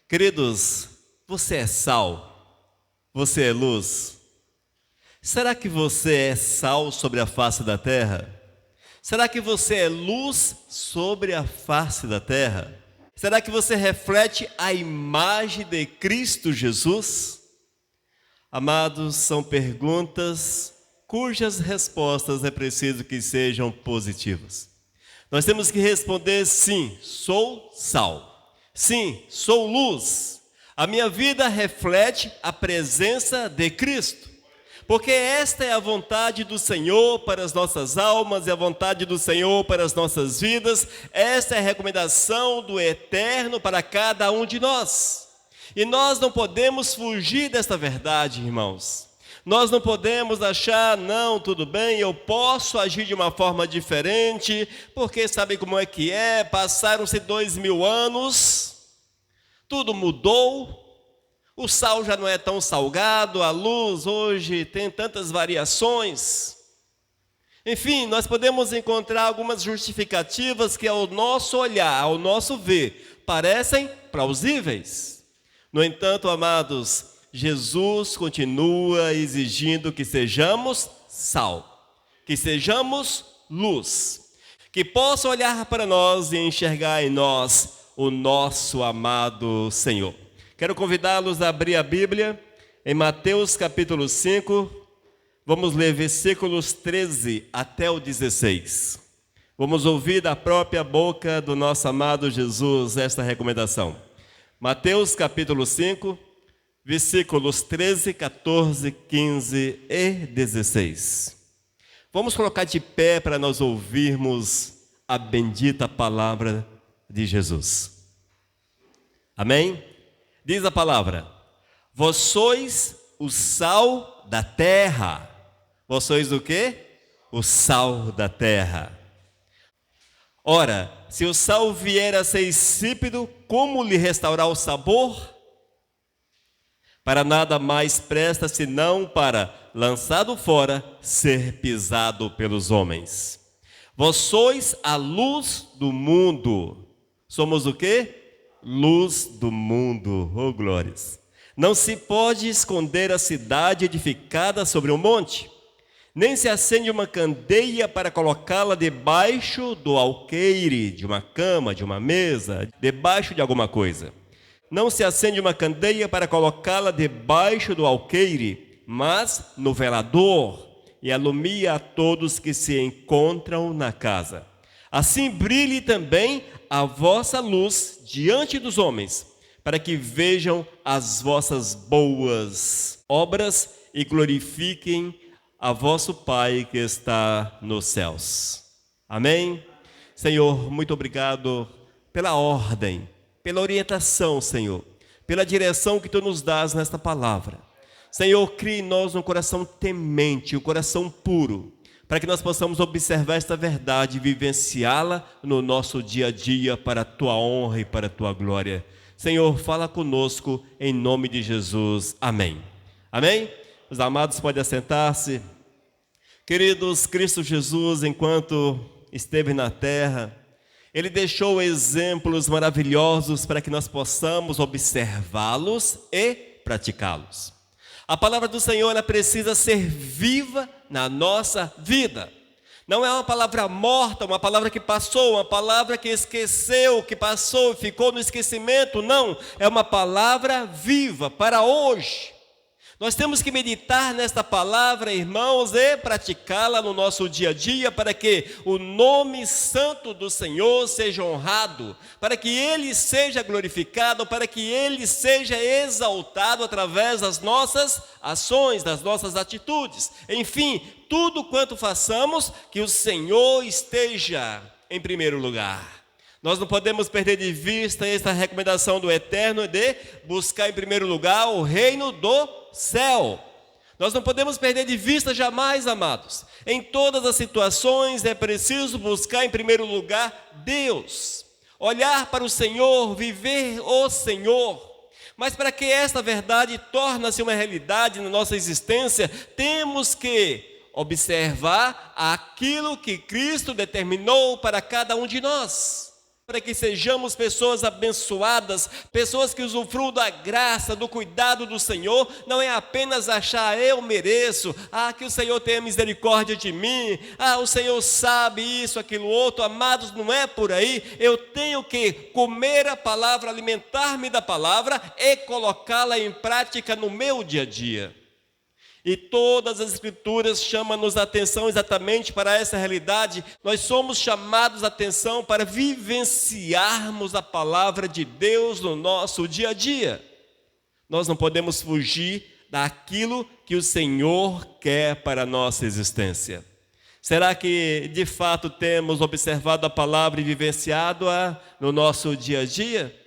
Queridos, você é sal? Você é luz? Será que você é sal sobre a face da terra? Será que você é luz sobre a face da terra? Será que você reflete a imagem de Cristo Jesus? Amados, são perguntas cujas respostas é preciso que sejam positivas. Nós temos que responder sim, sou sal. Sim, sou luz. A minha vida reflete a presença de Cristo. Porque esta é a vontade do Senhor para as nossas almas e a vontade do Senhor para as nossas vidas. Esta é a recomendação do Eterno para cada um de nós. E nós não podemos fugir desta verdade, irmãos. Nós não podemos achar, não, tudo bem, eu posso agir de uma forma diferente, porque sabe como é que é? Passaram-se 2000 anos, tudo mudou. O sal já não é tão salgado, a luz hoje tem tantas variações. Enfim, nós podemos encontrar algumas justificativas que ao nosso olhar, ao nosso ver, parecem plausíveis. No entanto, amados, Jesus continua exigindo que sejamos sal, que sejamos luz, que possa olhar para nós e enxergar em nós o nosso amado Senhor. Quero convidá-los a abrir a Bíblia em Mateus capítulo 5, vamos ler versículos 13 até o 16. Vamos ouvir da própria boca do nosso amado Jesus esta recomendação. Mateus capítulo 5, versículos 13, 14, 15 e 16. Vamos colocar de pé para nós ouvirmos a bendita palavra de Jesus. Amém? Diz a palavra: vós sois o sal da terra. Vós sois o quê? O sal da terra. Ora, se o sal vier a ser insípido, como lhe restaurar o sabor? Para nada mais presta senão para, lançado fora, ser pisado pelos homens. Vós sois a luz do mundo. Somos o quê? Luz do mundo, oh glórias. Não se pode esconder a cidade edificada sobre um monte, nem se acende uma candeia para colocá-la debaixo do alqueire, de uma cama, de uma mesa, debaixo de alguma coisa. Não se acende uma candeia para colocá-la debaixo do alqueire, mas no velador, e alumia a todos que se encontram na casa. Assim brilhe também a vossa luz diante dos homens, para que vejam as vossas boas obras e glorifiquem a vosso Pai que está nos céus. Amém? Senhor, muito obrigado pela ordem, pela orientação, Senhor, pela direção que Tu nos dás nesta palavra. Senhor, crie em nós um coração temente, um coração puro, para que nós possamos observar esta verdade e vivenciá-la no nosso dia a dia para a Tua honra e para a Tua glória. Senhor, fala conosco em nome de Jesus. Amém. Amém? Os amados podem assentar-se. Queridos, Cristo Jesus, enquanto esteve na terra, Ele deixou exemplos maravilhosos para que nós possamos observá-los e praticá-los. A palavra do Senhor, ela precisa ser viva na nossa vida. Não é uma palavra morta, uma palavra que passou, uma palavra que esqueceu, que passou e ficou no esquecimento. Não, é uma palavra viva para hoje. Nós temos que meditar nesta palavra, irmãos, e praticá-la no nosso dia a dia para que o nome santo do Senhor seja honrado, para que Ele seja glorificado, para que Ele seja exaltado através das nossas ações, das nossas atitudes. Enfim, tudo quanto façamos, que o Senhor esteja em primeiro lugar. Nós não podemos perder de vista esta recomendação do Eterno de buscar em primeiro lugar o reino do céu. Nós não podemos perder de vista jamais, amados. Em todas as situações é preciso buscar em primeiro lugar Deus. Olhar para o Senhor, viver o Senhor. Mas para que esta verdade torne-se uma realidade na nossa existência, temos que observar aquilo que Cristo determinou para cada um de nós. para que sejamos pessoas abençoadas, pessoas que usufruam da graça, do cuidado do Senhor, não é apenas achar eu mereço, que o Senhor tenha misericórdia de mim, o Senhor sabe isso, aquilo outro. Amados, não é por aí. Eu tenho que comer a palavra, alimentar-me da palavra e colocá-la em prática no meu dia a dia. E todas as Escrituras chamam-nos a atenção exatamente para essa realidade. Nós somos chamados a atenção para vivenciarmos a palavra de Deus no nosso dia a dia. Nós não podemos fugir daquilo que o Senhor quer para a nossa existência. Será que de fato temos observado a palavra e vivenciado-a no nosso dia a dia?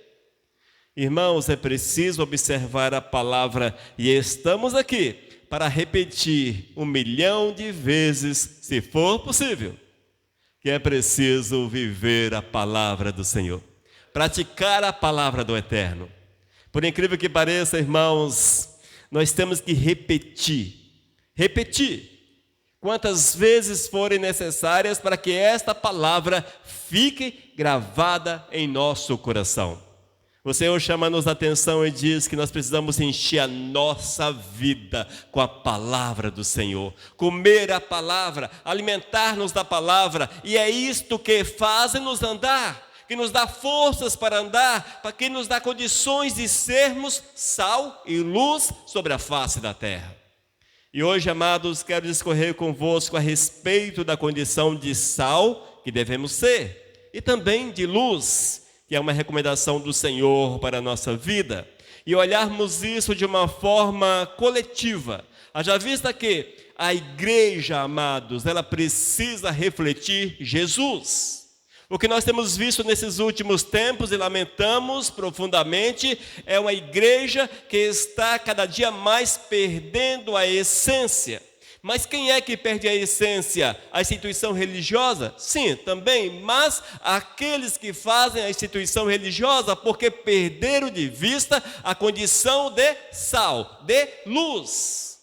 Irmãos, é preciso observar a palavra e estamos aqui para repetir 1 milhão de vezes, se for possível, que é preciso viver a palavra do Senhor, praticar a palavra do Eterno. Por incrível que pareça, irmãos, nós temos que repetir, quantas vezes forem necessárias para que esta palavra fique gravada em nosso coração. O Senhor chama-nos a atenção e diz que nós precisamos encher a nossa vida com a palavra do Senhor, comer a palavra, alimentar-nos da palavra, e é isto que faz-nos andar, que nos dá forças para andar, para que nos dá condições de sermos sal e luz sobre a face da terra. E hoje, amados, quero discorrer convosco a respeito da condição de sal que devemos ser, e também de luz, que é uma recomendação do Senhor para a nossa vida, e olharmos isso de uma forma coletiva. Haja vista que a igreja, amados, ela precisa refletir Jesus. O que nós temos visto nesses últimos tempos e lamentamos profundamente é uma igreja que está cada dia mais perdendo a essência. Mas quem é que perde a essência? A instituição religiosa? Sim, também, mas aqueles que fazem a instituição religiosa porque perderam de vista a condição de sal, de luz.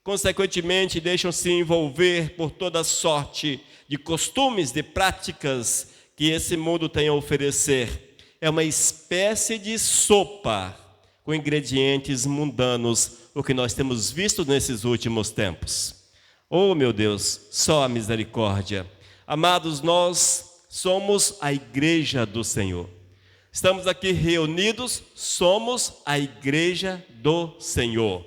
Consequentemente, deixam-se envolver por toda sorte de costumes, de práticas que esse mundo tem a oferecer. É uma espécie de sopa com ingredientes mundanos, o que nós temos visto nesses últimos tempos. Oh, meu Deus, só a misericórdia. Amados, nós somos a igreja do Senhor. Estamos aqui reunidos, somos a igreja do Senhor.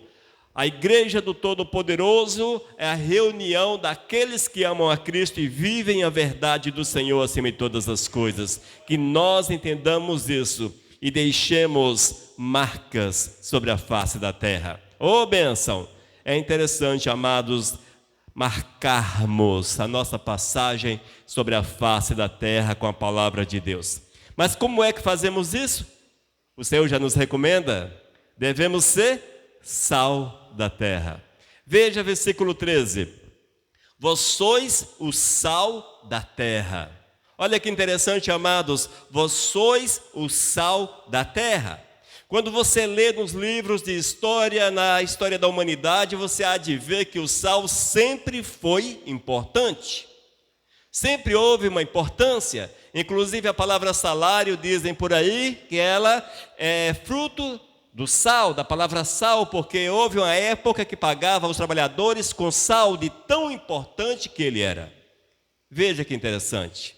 A igreja do Todo-Poderoso é a reunião daqueles que amam a Cristo e vivem a verdade do Senhor acima de todas as coisas. Que nós entendamos isso e deixemos marcas sobre a face da terra. Oh, bênção! É interessante, amados, marcarmos a nossa passagem sobre a face da terra com a palavra de Deus. Mas como é que fazemos isso? O Senhor já nos recomenda. Devemos ser sal da terra. Veja versículo 13. Vós sois o sal da terra. Olha que interessante, amados. Vós sois o sal da terra. Quando você lê nos livros de história, na história da humanidade, você há de ver que o sal sempre foi importante. Sempre houve uma importância. Inclusive a palavra salário, dizem por aí, que ela é fruto do sal, da palavra sal, porque houve uma época que pagava os trabalhadores com sal de tão importante que ele era. Veja que interessante.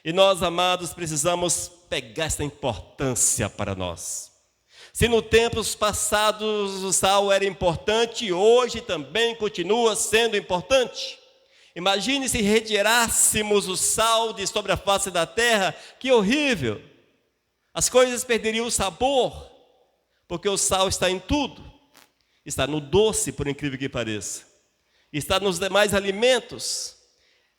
E nós, amados, precisamos pegar essa importância para nós. Se no tempos passados o sal era importante, hoje também continua sendo importante. Imagine se retirássemos o sal de sobre a face da terra, que horrível! As coisas perderiam o sabor, porque o sal está em tudo. Está no doce, por incrível que pareça. Está nos demais alimentos.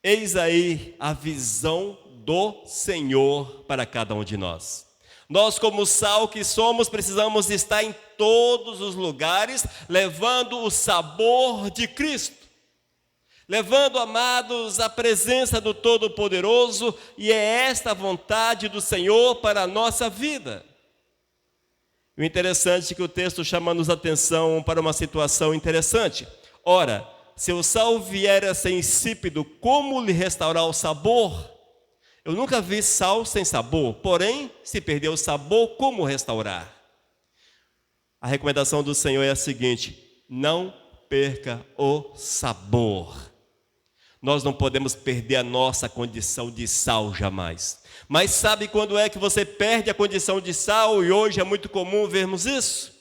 Eis aí a visão do Senhor para cada um de nós. Nós, como sal que somos, precisamos estar em todos os lugares, levando o sabor de Cristo. Levando, amados, a presença do Todo-Poderoso, e é esta a vontade do Senhor para a nossa vida. O interessante é que o texto chama-nos a atenção para uma situação interessante. Ora, se o sal vier a ser insípido, como lhe restaurar o sabor? Eu nunca vi sal sem sabor, porém, se perder o sabor, como restaurar? A recomendação do Senhor é a seguinte: não perca o sabor. Nós não podemos perder a nossa condição de sal jamais. Mas sabe quando é que você perde a condição de sal? E hoje é muito comum vermos isso.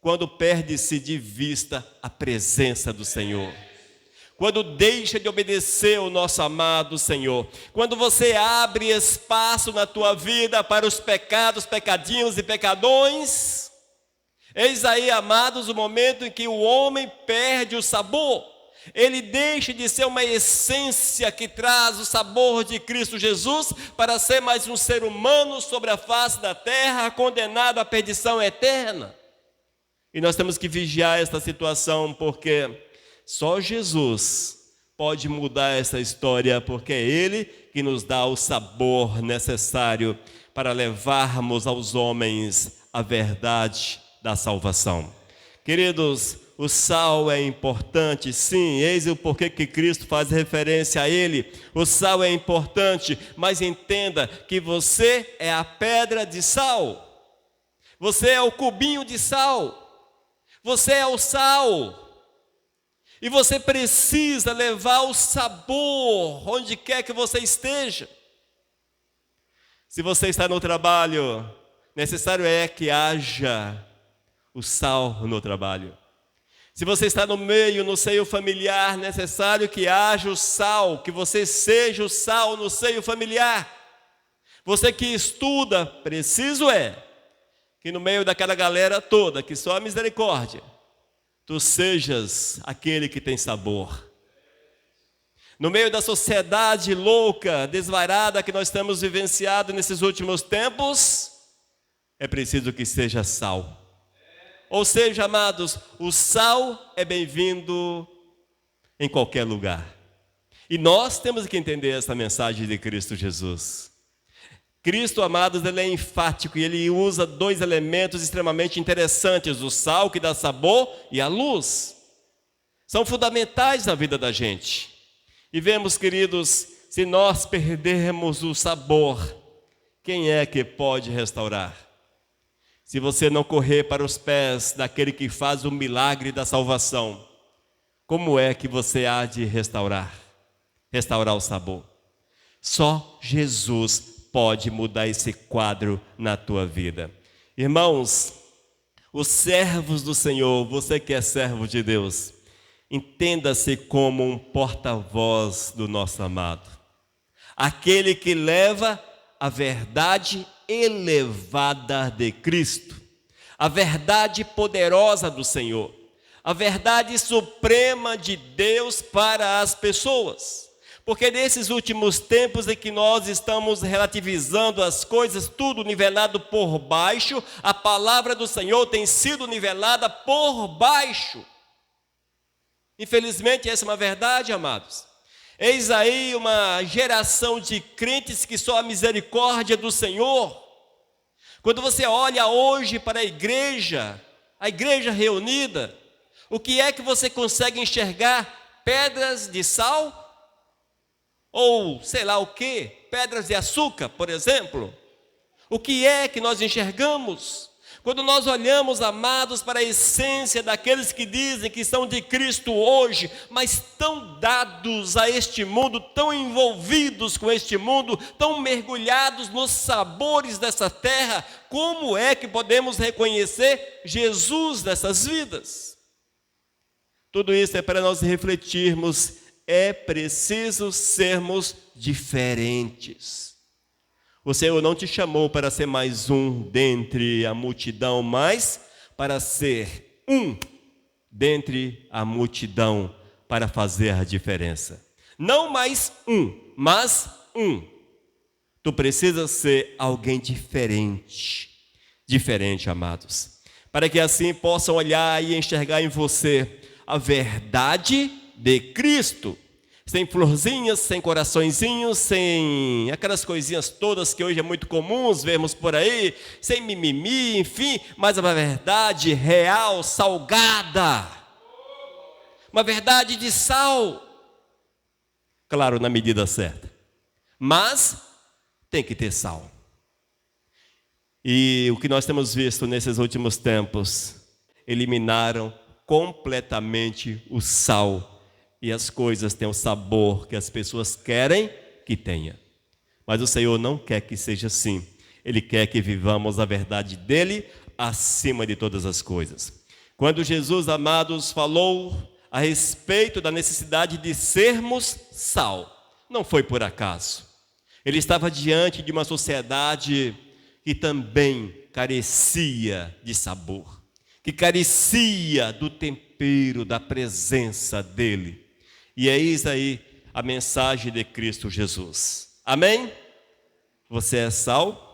Quando perde-se de vista a presença do Senhor. Quando deixa de obedecer o nosso amado Senhor. Quando você abre espaço na tua vida para os pecados, pecadinhos e pecadões. Eis aí, amados, o momento em que o homem perde o sabor. Ele deixa de ser uma essência que traz o sabor de Cristo Jesus para ser mais um ser humano sobre a face da terra, condenado à perdição eterna. E nós temos que vigiar esta situação, porque só Jesus pode mudar essa história, porque é Ele que nos dá o sabor necessário para levarmos aos homens a verdade da salvação. Queridos, o sal é importante, sim, eis o porquê que Cristo faz referência a ele. O sal é importante, mas entenda que você é a pedra de sal. Você é o cubinho de sal. Você é o sal. E você precisa levar o sabor onde quer que você esteja. Se você está no trabalho, necessário é que haja o sal no trabalho. Se você está no seio familiar, necessário que haja o sal, que você seja o sal no seio familiar. Você que estuda, preciso é que no meio daquela galera toda, que só a misericórdia, tu sejas aquele que tem sabor. No meio da sociedade louca, desvairada que nós temos vivenciado nesses últimos tempos, é preciso que seja sal. Ou seja, amados, o sal é bem-vindo em qualquer lugar. E nós temos que entender essa mensagem de Cristo Jesus. Cristo, amados, ele é enfático e ele usa dois elementos extremamente interessantes: o sal que dá sabor e a luz. São fundamentais na vida da gente. E vemos, queridos, se nós perdermos o sabor, quem é que pode restaurar? Se você não correr para os pés daquele que faz o milagre da salvação, como é que você há de restaurar o sabor? Só Jesus pode mudar esse quadro na tua vida. Irmãos, os servos do Senhor, você que é servo de Deus, entenda-se como um porta-voz do nosso amado. Aquele que leva a verdade elevada de Cristo, a verdade poderosa do Senhor, a verdade suprema de Deus para as pessoas. Porque nesses últimos tempos em que nós estamos relativizando as coisas, tudo nivelado por baixo, a palavra do Senhor tem sido nivelada por baixo. Infelizmente, essa é uma verdade, amados. Eis aí uma geração de crentes que só a misericórdia do Senhor. Quando você olha hoje para a igreja reunida, o que é que você consegue enxergar? Pedras de sal? Ou sei lá o que? Pedras de açúcar, por exemplo? O que é que nós enxergamos? Quando nós olhamos, amados, para a essência daqueles que dizem que são de Cristo hoje, mas tão dados a este mundo, tão envolvidos com este mundo, tão mergulhados nos sabores dessa terra, como é que podemos reconhecer Jesus nessas vidas? Tudo isso é para nós refletirmos, é preciso sermos diferentes. O Senhor não te chamou para ser mais um dentre a multidão, mas para ser um dentre a multidão, para fazer a diferença. Não mais um, mas um. Tu precisas ser alguém diferente, amados, para que assim possam olhar e enxergar em você a verdade de Cristo. Sem florzinhas, sem coraçõezinhos, sem aquelas coisinhas todas que hoje é muito comuns vermos por aí, sem mimimi, enfim, mas uma verdade real, salgada, uma verdade de sal, claro, na medida certa, mas tem que ter sal. E o que nós temos visto nesses últimos tempos, eliminaram completamente o sal. E as coisas têm o sabor que as pessoas querem que tenha. Mas o Senhor não quer que seja assim. Ele quer que vivamos a verdade dele acima de todas as coisas. Quando Jesus, amados, falou a respeito da necessidade de sermos sal, não foi por acaso. Ele estava diante de uma sociedade que também carecia de sabor, que carecia do tempero, da presença dele. E eis aí a mensagem de Cristo Jesus. Amém? Você é sal?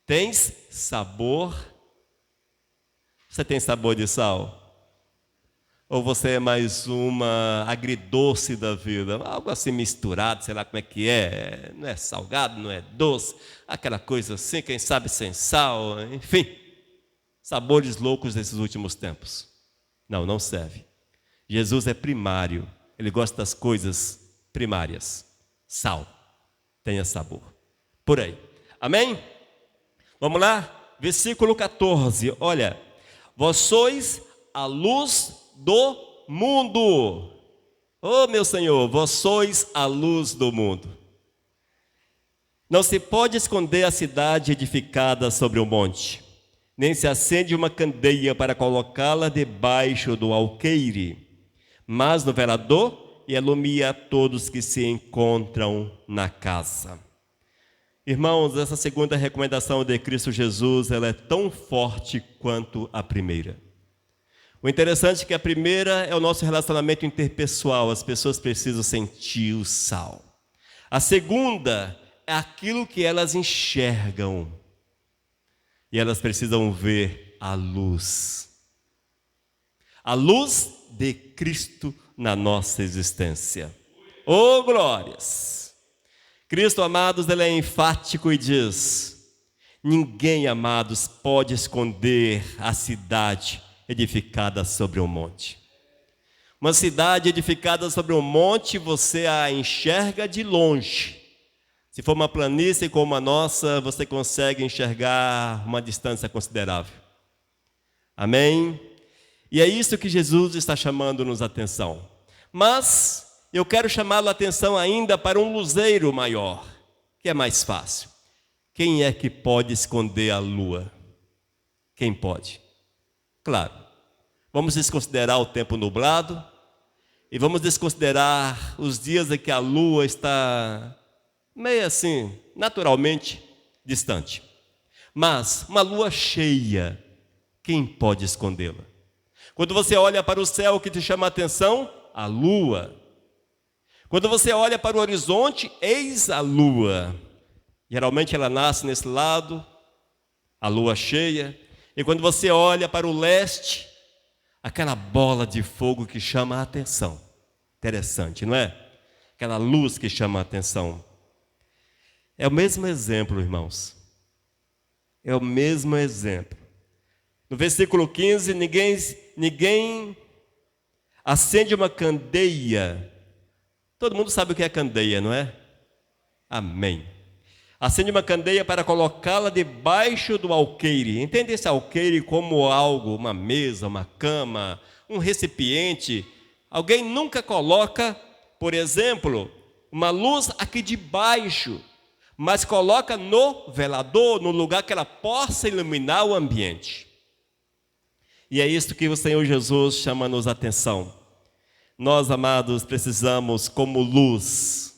Tens sabor? Você tem sabor de sal? Ou você é mais uma agridoce da vida? Algo assim misturado, sei lá como é que é. Não é salgado, não é doce. Aquela coisa assim, quem sabe sem sal. Enfim, sabores loucos desses últimos tempos. Não serve. Jesus é primário. Ele gosta das coisas primárias. Sal. Tenha sabor. Por aí. Amém? Vamos lá? Versículo 14. Olha. Vós sois a luz do mundo. Oh, meu Senhor, vós sois a luz do mundo. Não se pode esconder a cidade edificada sobre um monte, nem se acende uma candeia para colocá-la debaixo do alqueire, mas no velador e alumia a todos que se encontram na casa. Irmãos, essa segunda recomendação de Cristo Jesus, ela é tão forte quanto a primeira. O interessante é que a primeira é o nosso relacionamento interpessoal, as pessoas precisam sentir o sal. A segunda é aquilo que elas enxergam, e elas precisam ver a luz de Cristo na nossa existência. Oh, glórias! Cristo, amados, ele é enfático e diz: ninguém, amados, pode esconder a cidade edificada sobre um monte. Uma cidade edificada sobre um monte, você a enxerga de longe. Se for uma planície como a nossa, você consegue enxergar uma distância considerável. Amém? E é isso que Jesus está chamando-nos a atenção. Mas eu quero chamá-lo a atenção ainda para um luzeiro maior, que é mais fácil. Quem é que pode esconder a lua? Quem pode? Claro, vamos desconsiderar o tempo nublado e vamos desconsiderar os dias em que a lua está meio assim, naturalmente distante. Mas uma lua cheia, quem pode escondê-la? Quando você olha para o céu, o que te chama a atenção? A lua. Quando você olha para o horizonte, eis a lua. Geralmente ela nasce nesse lado, a lua cheia. E quando você olha para o leste, aquela bola de fogo que chama a atenção. Interessante, não é? Aquela luz que chama a atenção. É o mesmo exemplo, irmãos. É o mesmo exemplo. No versículo 15, ninguém acende uma candeia. Todo mundo sabe o que é candeia, não é? Amém. Acende uma candeia para colocá-la debaixo do alqueire. Entende esse alqueire como algo, uma mesa, uma cama, um recipiente. Alguém nunca coloca, por exemplo, uma luz aqui debaixo, mas coloca no velador, no lugar que ela possa iluminar o ambiente. E é isso que o Senhor Jesus chama-nos a atenção. Nós, amados, precisamos como luz,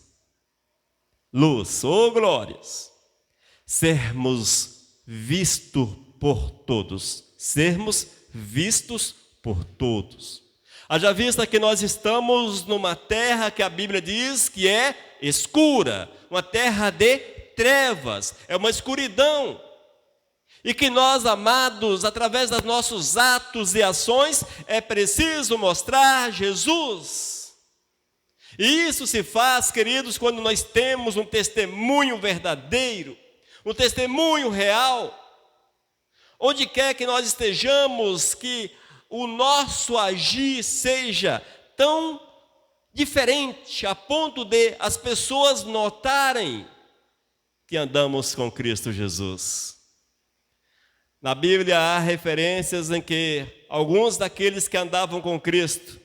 oh glórias, sermos vistos por todos, Haja vista que nós estamos numa terra que a Bíblia diz que é escura, uma terra de trevas, é uma escuridão. E que nós, amados, através dos nossos atos e ações, é preciso mostrar Jesus. E isso se faz, queridos, quando nós temos um testemunho verdadeiro, um testemunho real. Onde quer que nós estejamos, que o nosso agir seja tão diferente, a ponto de as pessoas notarem que andamos com Cristo Jesus. Na Bíblia há referências em que alguns daqueles que andavam com Cristo,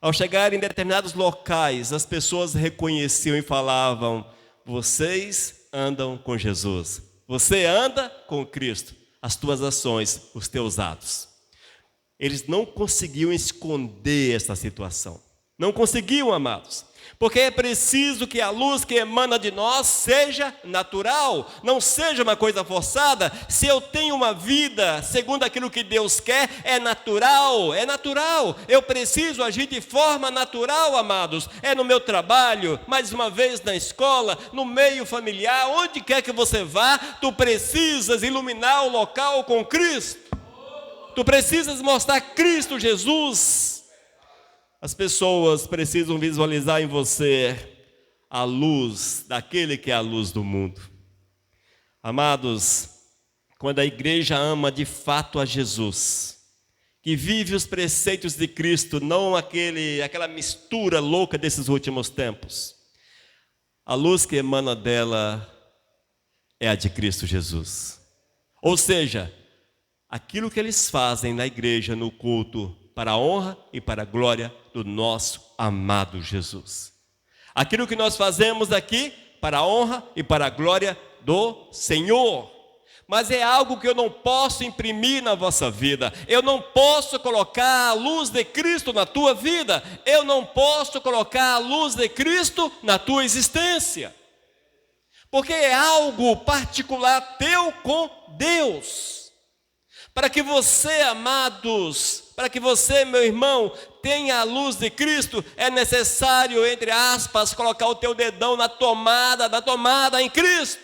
ao chegar em determinados locais, as pessoas reconheciam e falavam: vocês andam com Jesus, você anda com Cristo, as tuas ações, os teus atos. Eles não conseguiam esconder essa situação, não conseguiam, amados, porque é preciso que a luz que emana de nós seja natural, não seja uma coisa forçada. Se eu tenho uma vida segundo aquilo que Deus quer, é natural, eu preciso agir de forma natural, amados, é no meu trabalho, mais uma vez na escola, no meio familiar, onde quer que você vá, tu precisas iluminar o local com Cristo, tu precisas mostrar Cristo Jesus. As pessoas precisam visualizar em você a luz daquele que é a luz do mundo. Amados, quando a igreja ama de fato a Jesus, que vive os preceitos de Cristo, não aquela mistura louca desses últimos tempos, a luz que emana dela é a de Cristo Jesus. Ou seja, aquilo que eles fazem na igreja, no culto, para a honra e para a glória do nosso amado Jesus. Aquilo que nós fazemos aqui, para a honra e para a glória do Senhor. Mas é algo que eu não posso imprimir na vossa vida. Eu não posso colocar a luz de Cristo na tua vida. Eu não posso colocar a luz de Cristo na tua existência. Porque é algo particular teu com Deus. Para que você, amados, para que você, meu irmão, tenha a luz de Cristo, é necessário, entre aspas, colocar o teu dedão na tomada em Cristo.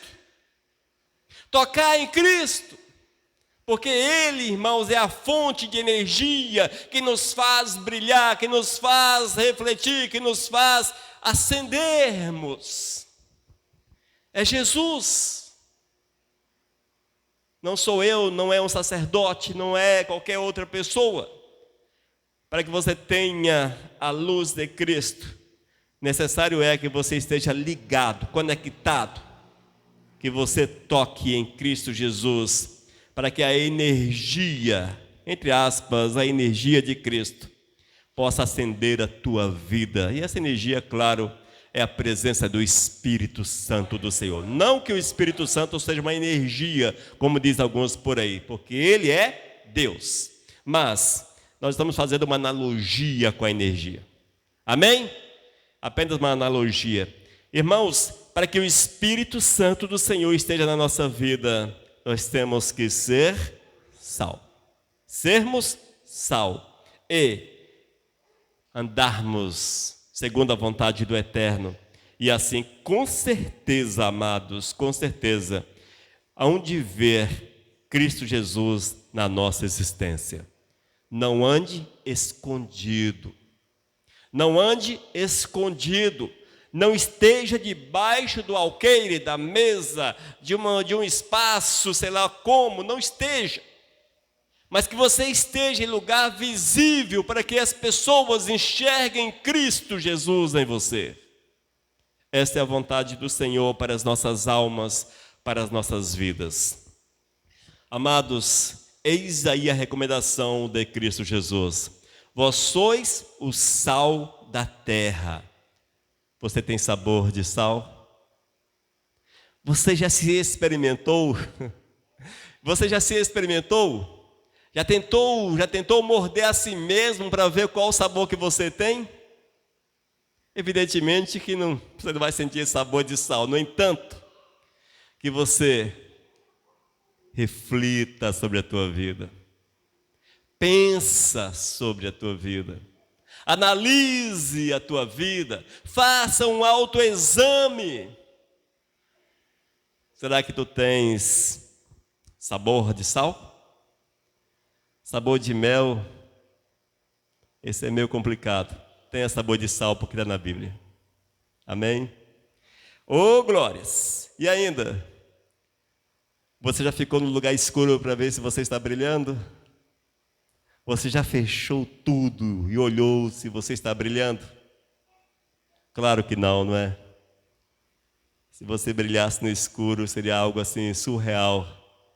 Tocar em Cristo. Porque Ele, irmãos, é a fonte de energia que nos faz brilhar, que nos faz refletir, que nos faz acendermos. É Jesus. Não sou eu, não é um sacerdote, não é qualquer outra pessoa. Para que você tenha a luz de Cristo, necessário é que você esteja ligado, conectado, que você toque em Cristo Jesus, para que a energia, entre aspas, a energia de Cristo, possa acender a tua vida. E essa energia, claro, é a presença do Espírito Santo do Senhor. Não que o Espírito Santo seja uma energia, como diz alguns por aí, porque Ele é Deus. Mas nós estamos fazendo uma analogia com a energia. Amém? Apenas uma analogia. Irmãos, para que o Espírito Santo do Senhor esteja na nossa vida, nós temos que ser sal. Sermos sal e andarmos segundo a vontade do Eterno. E assim, com certeza, amados, com certeza, aonde ver Cristo Jesus na nossa existência. Não ande escondido. Não ande escondido. Não esteja debaixo do alqueire, da mesa, de um espaço, sei lá como, não esteja. Mas que você esteja em lugar visível para que as pessoas enxerguem Cristo Jesus em você. Esta é a vontade do Senhor para as nossas almas, para as nossas vidas. Amados, eis aí a recomendação de Cristo Jesus. Vós sois o sal da terra. Você tem sabor de sal? Você já se experimentou? Você já se experimentou? Já tentou morder a si mesmo para ver qual o sabor que você tem? Evidentemente que você não vai sentir sabor de sal. No entanto, que você reflita sobre a tua vida. Pensa sobre a tua vida. Analise a tua vida. Faça um autoexame. Será que tu tens sabor de sal? Sabor de mel, esse é meio complicado. Tenha sabor de sal porque está na Bíblia. Amém? Ô, glórias! E ainda, você já ficou no lugar escuro para ver se você está brilhando? Você já fechou tudo e olhou se você está brilhando? Claro que não, não é? Se você brilhasse no escuro, seria algo assim surreal.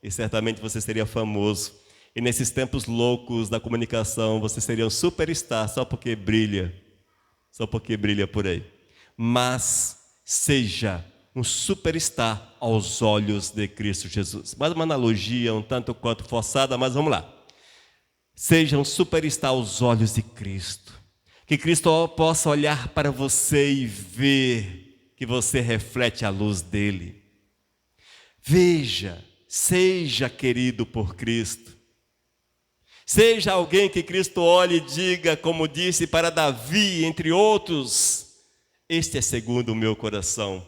E certamente você seria famoso. E nesses tempos loucos da comunicação, você seria um superstar só porque brilha. Só porque brilha por aí. Mas seja um superstar aos olhos de Cristo Jesus. Mais uma analogia um tanto quanto forçada, mas vamos lá. Seja um superstar aos olhos de Cristo. Que Cristo possa olhar para você e ver que você reflete a luz dele. Veja, seja querido por Cristo. Seja alguém que Cristo olhe e diga, como disse para Davi, entre outros, este é segundo o meu coração.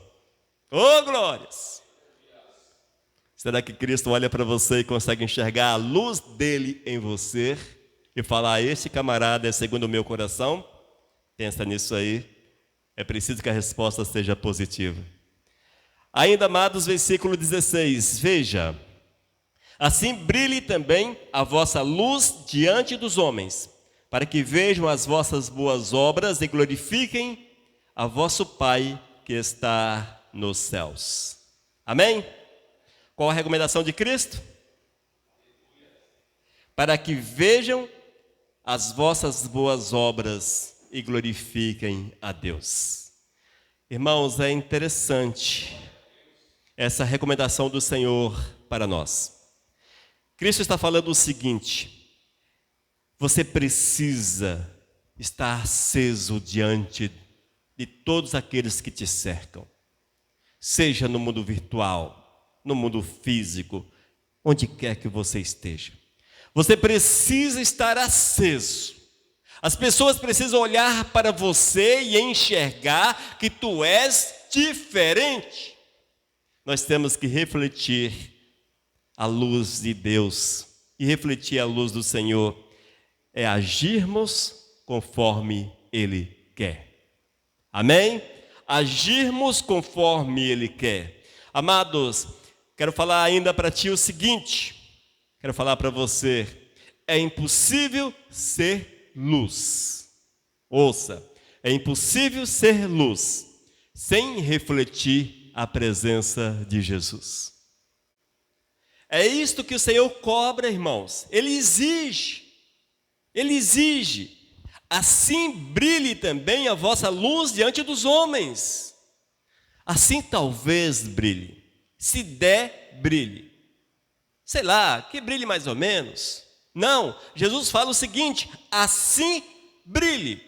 Oh, glórias! Será que Cristo olha para você e consegue enxergar a luz dele em você e falar, este camarada é segundo o meu coração? Pensa nisso aí. É preciso que a resposta seja positiva. Ainda, amados, versículo 16. Veja. Assim brilhe também a vossa luz diante dos homens, para que vejam as vossas boas obras e glorifiquem a vosso Pai que está nos céus. Amém? Qual a recomendação de Cristo? Para que vejam as vossas boas obras e glorifiquem a Deus. Irmãos, é interessante essa recomendação do Senhor para nós. Cristo está falando o seguinte: você precisa estar aceso diante de todos aqueles que te cercam, seja no mundo virtual, no mundo físico, onde quer que você esteja. Você precisa estar aceso. As pessoas precisam olhar para você e enxergar que tu és diferente. Nós temos que refletir a luz de Deus. E refletir a luz do Senhor é agirmos conforme Ele quer. Amém? Agirmos conforme Ele quer. Amados, quero falar ainda para ti o seguinte. Quero falar para você. É impossível ser luz. Ouça, é impossível ser luz sem refletir a presença de Jesus. É isto que o Senhor cobra, irmãos. Ele exige. Assim brilhe também a vossa luz diante dos homens. Assim talvez brilhe. Se der, brilhe. Sei lá, que brilhe mais ou menos. Não, Jesus fala o seguinte: assim brilhe.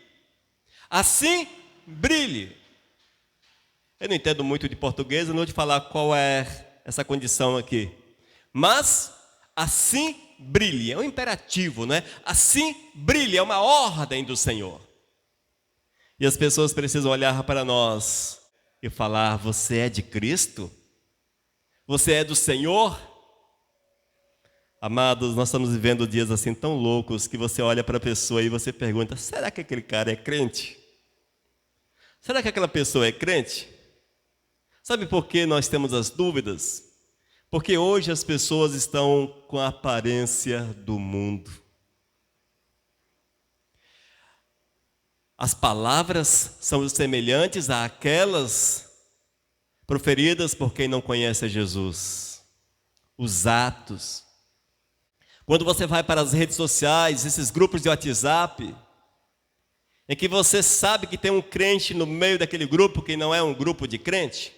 Assim brilhe. Eu não entendo muito de português, eu não vou te falar qual é essa condição aqui. Mas assim brilhe, é um imperativo, não é? Assim brilhe, é uma ordem do Senhor. E as pessoas precisam olhar para nós e falar: você é de Cristo? Você é do Senhor? Amados, nós estamos vivendo dias assim tão loucos que você olha para a pessoa e você pergunta: será que aquele cara é crente? Será que aquela pessoa é crente? Sabe por que nós temos as dúvidas? Porque hoje as pessoas estão com a aparência do mundo. As palavras são semelhantes àquelas proferidas por quem não conhece a Jesus. Os atos. Quando você vai para as redes sociais, esses grupos de WhatsApp, em que você sabe que tem um crente no meio daquele grupo que não é um grupo de crente,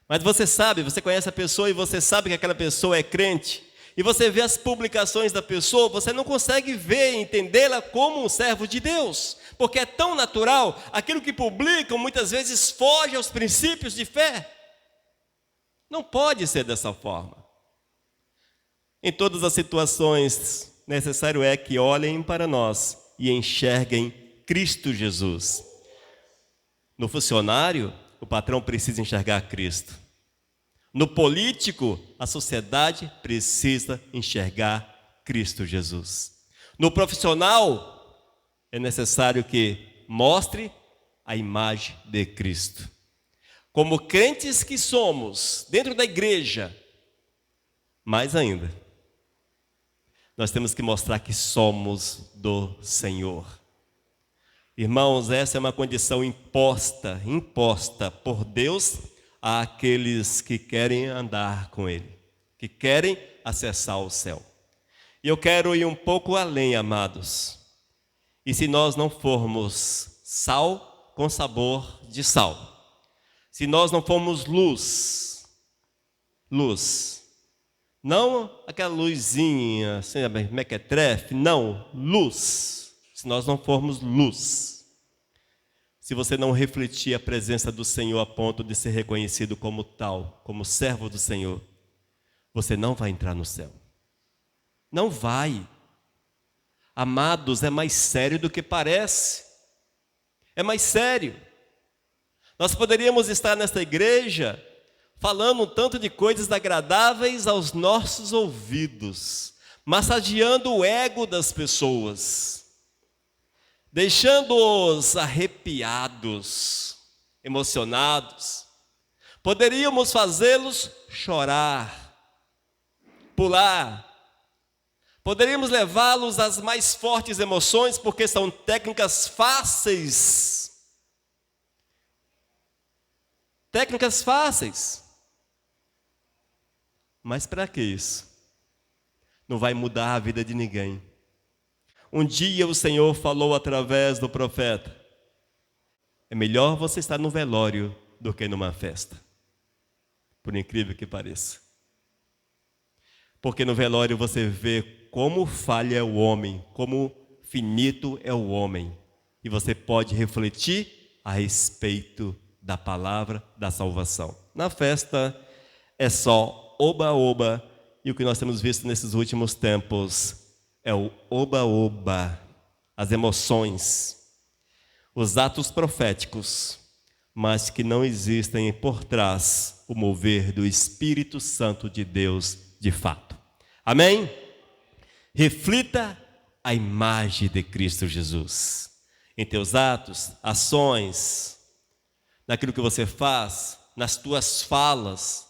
mas você sabe, você conhece a pessoa e você sabe que aquela pessoa é crente, e você vê as publicações da pessoa, você não consegue ver e entendê-la como um servo de Deus, porque é tão natural, aquilo que publicam muitas vezes foge aos princípios de fé. Não pode ser dessa forma. Em todas as situações, necessário é que olhem para nós e enxerguem Cristo Jesus. No funcionário, o patrão precisa enxergar Cristo. No político, a sociedade precisa enxergar Cristo Jesus. No profissional, é necessário que mostre a imagem de Cristo. Como crentes que somos, dentro da igreja, mais ainda, nós temos que mostrar que somos do Senhor. Irmãos, essa é uma condição imposta por Deus àqueles que querem andar com Ele, que querem acessar o céu. E eu quero ir um pouco além, amados. E se nós não formos sal com sabor de sal, se nós não formos luz, não aquela luzinha, assim, mequetrefe, não, luz. Se nós não formos luz, se você não refletir a presença do Senhor a ponto de ser reconhecido como tal, como servo do Senhor, você não vai entrar no céu. Não vai. Amados, é mais sério do que parece. É mais sério. Nós poderíamos estar nesta igreja falando um tanto de coisas agradáveis aos nossos ouvidos, massageando o ego das pessoas, deixando-os arrepiados, emocionados. Poderíamos fazê-los chorar, pular. Poderíamos levá-los às mais fortes emoções, porque são técnicas fáceis. Técnicas fáceis. Mas para que isso? Não vai mudar a vida de ninguém. Um dia o Senhor falou através do profeta: é melhor você estar no velório do que numa festa. Por incrível que pareça. Porque no velório você vê como falha é o homem, como finito é o homem. E você pode refletir a respeito da palavra da salvação. Na festa é só oba-oba, e o que nós temos visto nesses últimos tempos é o oba-oba, as emoções, os atos proféticos, mas que não existem por trás o mover do Espírito Santo de Deus de fato. Amém? Reflita a imagem de Cristo Jesus em teus atos, ações, naquilo que você faz, nas tuas falas,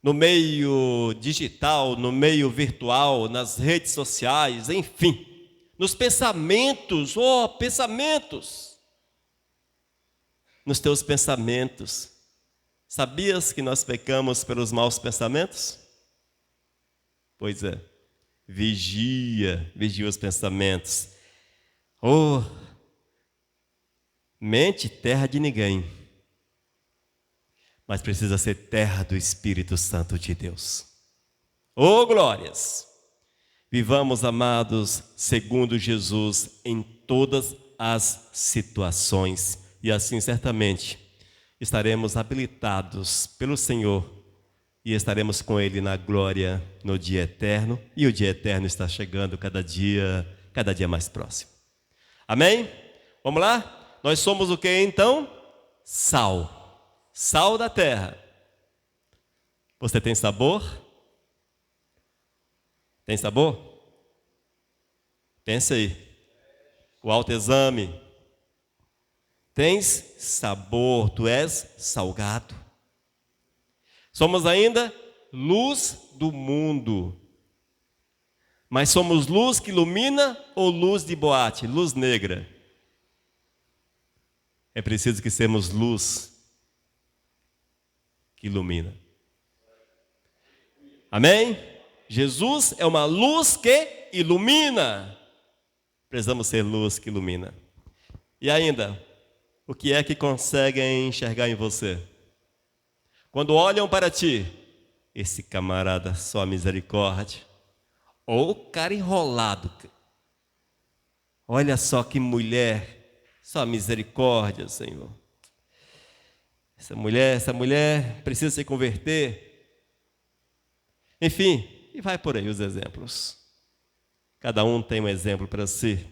no meio digital, no meio virtual, nas redes sociais, enfim, nos pensamentos, pensamentos, nos teus pensamentos. Sabias que nós pecamos pelos maus pensamentos? Pois é, vigia os pensamentos. Mente, terra de ninguém, mas precisa ser terra do Espírito Santo de Deus. Glórias! Vivamos, amados, segundo Jesus em todas as situações, e assim certamente estaremos habilitados pelo Senhor e estaremos com Ele na glória no dia eterno, e o dia eterno está chegando cada dia mais próximo. Amém? Vamos lá? Nós somos o que então? Sal da terra. Você tem sabor? Tem sabor? Pensa aí. O autoexame. Tens sabor, tu és salgado. Somos ainda luz do mundo. Mas somos luz que ilumina ou luz de boate, luz negra? É preciso que sejamos luz que ilumina. Amém? Jesus é uma luz que ilumina. Precisamos ser luz que ilumina. E ainda, o que é que conseguem enxergar em você? Quando olham para ti, esse camarada, só misericórdia. Ou cara enrolado. Olha só que mulher. Só misericórdia, Senhor. Essa mulher precisa se converter. Enfim, e vai por aí os exemplos. Cada um tem um exemplo para si.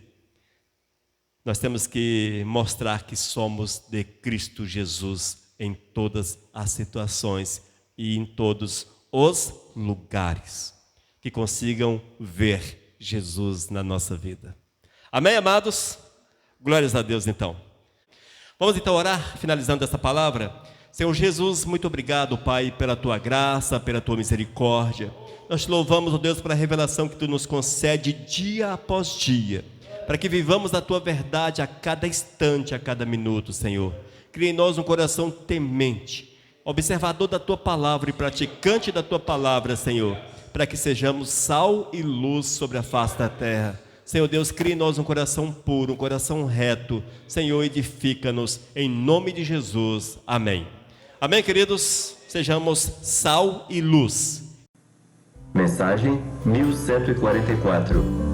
Nós temos que mostrar que somos de Cristo Jesus em todas as situações e em todos os lugares. Que consigam ver Jesus na nossa vida. Amém, amados? Glórias a Deus, então. Vamos então orar, finalizando essa palavra. Senhor Jesus, muito obrigado, Pai, pela Tua graça, pela Tua misericórdia. Nós te louvamos, ó Deus, pela revelação que Tu nos concede dia após dia, para que vivamos a Tua verdade a cada instante, a cada minuto, Senhor. Cria em nós um coração temente, observador da tua palavra e praticante da tua palavra, Senhor, para que sejamos sal e luz sobre a face da terra. Senhor Deus, cria em nós um coração puro, um coração reto. Senhor, edifica-nos em nome de Jesus. Amém. Amém, queridos? Sejamos sal e luz. Mensagem 1144.